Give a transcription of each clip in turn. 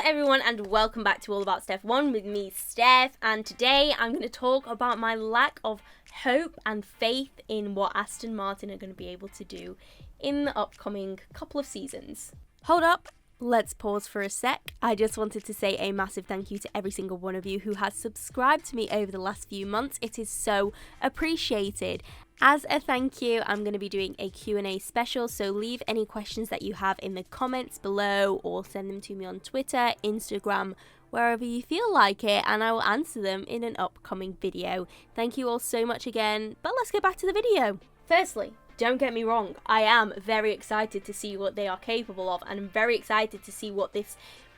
Hello everyone and welcome back to All About Steph 1 with me, Steph, and today I'm going to talk about my lack of hope and faith in what Aston Martin are going to be able to do in the upcoming couple of seasons. Hold up, let's pause for a sec. I just wanted to say a massive thank you to every single one of you who has subscribed to me over the last few months. It is so appreciated. As a thank you, I'm going to be doing a Q&A special, so leave any questions that you have in the comments below or send them to me on Twitter, Instagram, wherever you feel like it, and I will answer them in an upcoming video. Thank you all so much again, but let's get back to the video. Firstly, don't get me wrong, I am very excited to see what they are capable of, and I'm very excited to see what this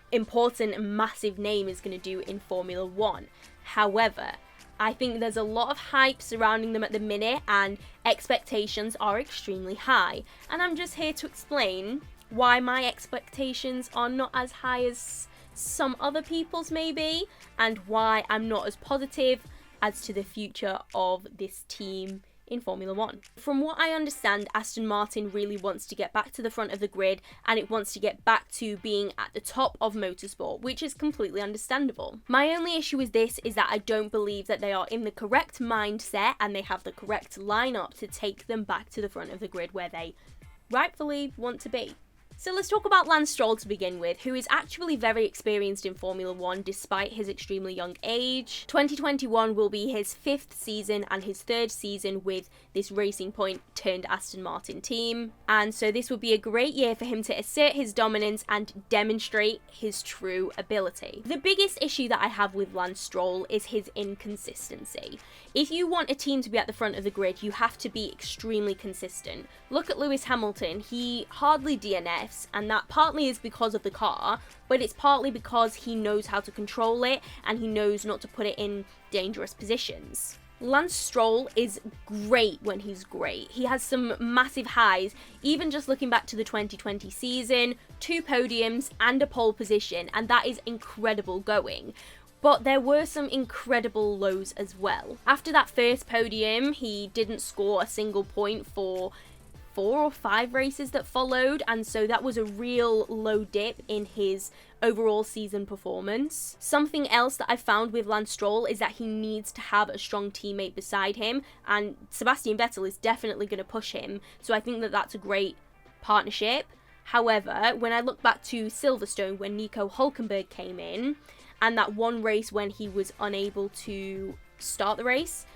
important and massive name is going to do in Formula 1. However, I think there's a lot of hype surrounding them at the minute and expectations are extremely high. And I'm just here to explain why my expectations are not as high as some other people's maybe, and why I'm not as positive as to the future of this team in Formula 1. From what I understand, Aston Martin really wants to get back to the front of the grid and it wants to get back to being at the top of motorsport, which is completely understandable. My only issue with this is that I don't believe that they are in the correct mindset and they have the correct lineup to take them back to the front of the grid where they rightfully want to be. So let's talk about Lance Stroll to begin with, who is actually very experienced in Formula 1 despite his extremely young age. 2021 will be his 5th season and his 3rd season with this Racing Point turned Aston Martin team. And so this would be a great year for him to assert his dominance and demonstrate his true ability. The biggest issue that I have with Lance Stroll is his inconsistency. If you want a team to be at the front of the grid, you have to be extremely consistent. Look at Lewis Hamilton, he hardly DNFs, and that partly is because of the car, but it's partly because he knows how to control it and he knows not to put it in dangerous positions. Lance Stroll is great when he's great. He has some massive highs, even just looking back to the 2020 season, 2 podiums and a pole position, and that is incredible going. But there were some incredible lows as well. After that first podium, he didn't score a single point for 4 or 5 races that followed, and so that was a real low dip in his overall season performance. Something else that I found with Lance Stroll is that he needs to have a strong teammate beside him, and Sebastian Vettel is definitely going to push him, so I think that that's a great partnership. However, when I look back to Silverstone when Nico Hülkenberg came in, and that one race when he was unable to start the race,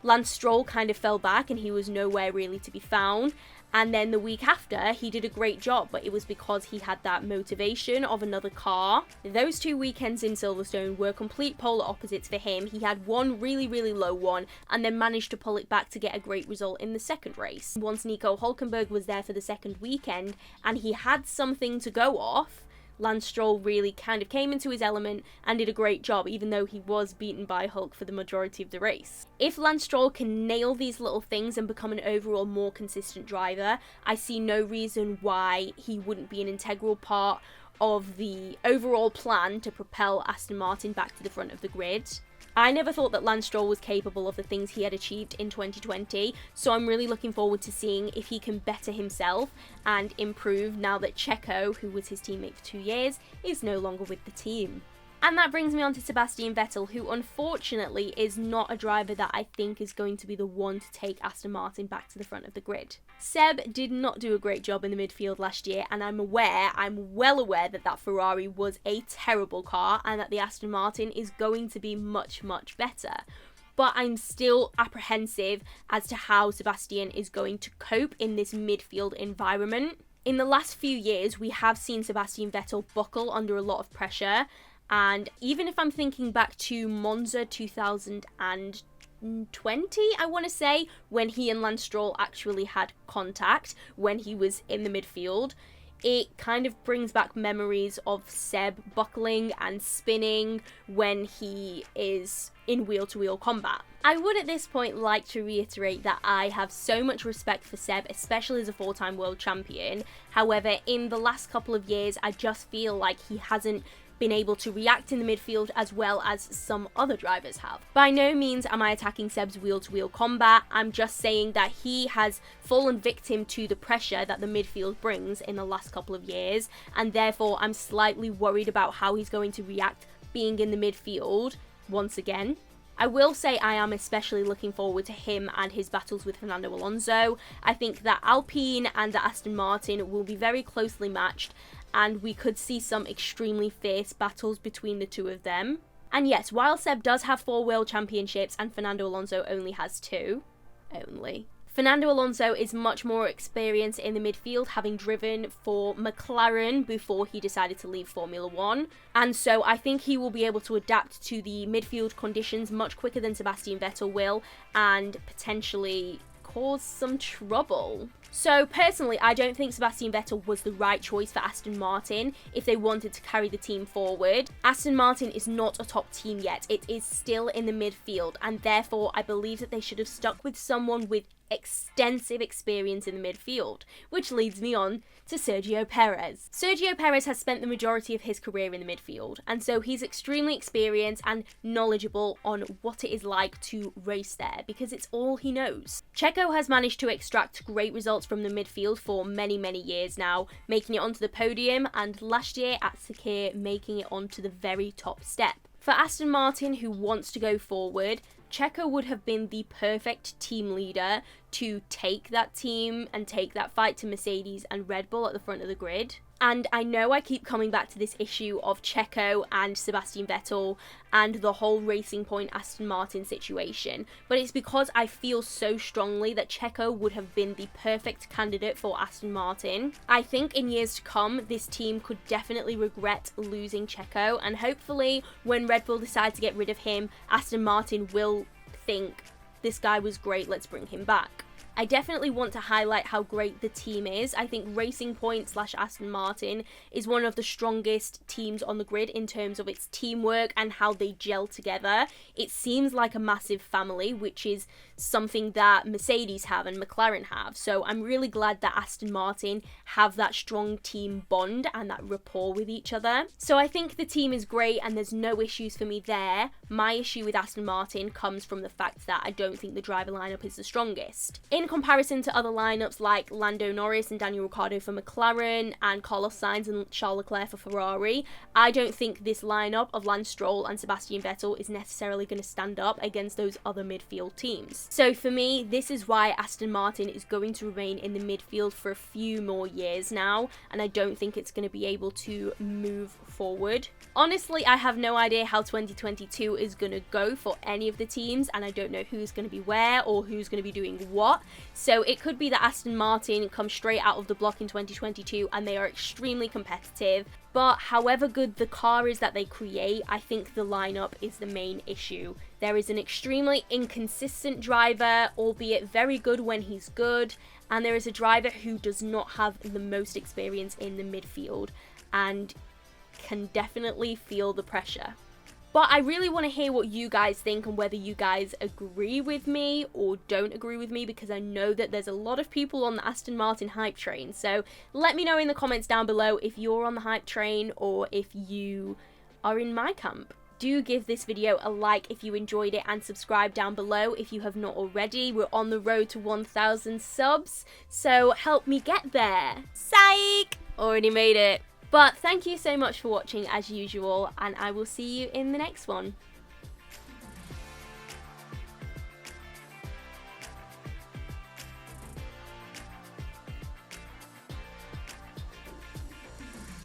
Lance Stroll kind of fell back and he was nowhere really to be found. And then the week after, he did a great job, but it was because he had that motivation of another car. Those 2 weekends in Silverstone were complete polar opposites for him. He had one really, really low one and then managed to pull it back to get a great result in the second race. Once Nico Hülkenberg was there for the second weekend and he had something to go off, Lance Stroll really kind of came into his element and did a great job, even though he was beaten by Hulk for the majority of the race. If Lance Stroll can nail these little things and become an overall more consistent driver, I see no reason why he wouldn't be an integral part of the overall plan to propel Aston Martin back to the front of the grid. I never thought that Lance Stroll was capable of the things he had achieved in 2020, so I'm really looking forward to seeing if he can better himself and improve now that Checo, who was his teammate for 2 years, is no longer with the team. And that brings me on to Sebastian Vettel, who unfortunately is not a driver that I think is going to be the one to take Aston Martin back to the front of the grid. Seb did not do a great job in the midfield last year, and I'm well aware that that Ferrari was a terrible car and that the Aston Martin is going to be much, much better. But I'm still apprehensive as to how Sebastian is going to cope in this midfield environment. In the last few years, we have seen Sebastian Vettel buckle under a lot of pressure. And even if I'm thinking back to Monza 2020, I want to say, when he and Lance Stroll actually had contact when he was in the midfield, it kind of brings back memories of Seb buckling and spinning when he is in wheel-to-wheel combat. I would at this point like to reiterate that I have so much respect for Seb, especially as a 4-time world champion. However, in the last couple of years, I just feel like he hasn't been able to react in the midfield as well as some other drivers have. By no means am I attacking Seb's wheel-to-wheel combat, I'm just saying that he has fallen victim to the pressure that the midfield brings in the last couple of years, and therefore I'm slightly worried about how he's going to react being in the midfield once again. I will say I am especially looking forward to him and his battles with Fernando Alonso. I think that Alpine and the Aston Martin will be very closely matched, and we could see some extremely fierce battles between the two of them. And yes, while Seb does have 4 world championships and Fernando Alonso only has 2, Fernando Alonso is much more experienced in the midfield, having driven for McLaren before he decided to leave Formula 1. And so I think he will be able to adapt to the midfield conditions much quicker than Sebastian Vettel will, and potentially cause some trouble. So personally, I don't think Sebastian Vettel was the right choice for Aston Martin if they wanted to carry the team forward. Aston Martin is not a top team yet, it is still in the midfield, and therefore I believe that they should have stuck with someone with extensive experience in the midfield, which leads me on to Sergio Perez. Sergio Perez has spent the majority of his career in the midfield, and so he's extremely experienced and knowledgeable on what it is like to race there, because it's all he knows. Checo has managed to extract great results from the midfield for many years now, making it onto the podium, and last year at Sakir making it onto the very top step. For Aston Martin, who wants to go forward, Checo would have been the perfect team leader to take that team and take that fight to Mercedes and Red Bull at the front of the grid. And I know I keep coming back to this issue of Checo and Sebastian Vettel and the whole Racing Point Aston Martin situation, but it's because I feel so strongly that Checo would have been the perfect candidate for Aston Martin. I think in years to come, this team could definitely regret losing Checo, and hopefully when Red Bull decide to get rid of him, Aston Martin will think, this guy was great, let's bring him back. I definitely want to highlight how great the team is. I think Racing Point / Aston Martin is one of the strongest teams on the grid in terms of its teamwork and how they gel together. It seems like a massive family, which is something that Mercedes have and McLaren have. So I'm really glad that Aston Martin have that strong team bond and that rapport with each other. So I think the team is great and there's no issues for me there. My issue with Aston Martin comes from the fact that I don't think the driver lineup is the strongest. In comparison to other lineups like Lando Norris and Daniel Ricciardo for McLaren and Carlos Sainz and Charles Leclerc for Ferrari, I don't think this lineup of Lance Stroll and Sebastian Vettel is necessarily going to stand up against those other midfield teams. So for me, this is why Aston Martin is going to remain in the midfield for a few more years now, and I don't think it's going to be able to move forward. Honestly, I have no idea how 2022 is going to go for any of the teams, and I don't know who's going to be where or who's going to be doing what. So it could be that Aston Martin comes straight out of the block in 2022 and they are extremely competitive. But however good the car is that they create, I think the lineup is the main issue. There is an extremely inconsistent driver, albeit very good when he's good, and there is a driver who does not have the most experience in the midfield and can definitely feel the pressure. But I really want to hear what you guys think and whether you guys agree with me or don't agree with me, because I know that there's a lot of people on the Aston Martin hype train. So let me know in the comments down below if you're on the hype train or if you are in my camp. Do give this video a like if you enjoyed it and subscribe down below if you have not already. We're on the road to 1,000 subs, so help me get there. Psych! Already made it. But thank you so much for watching as usual, and I will see you in the next one.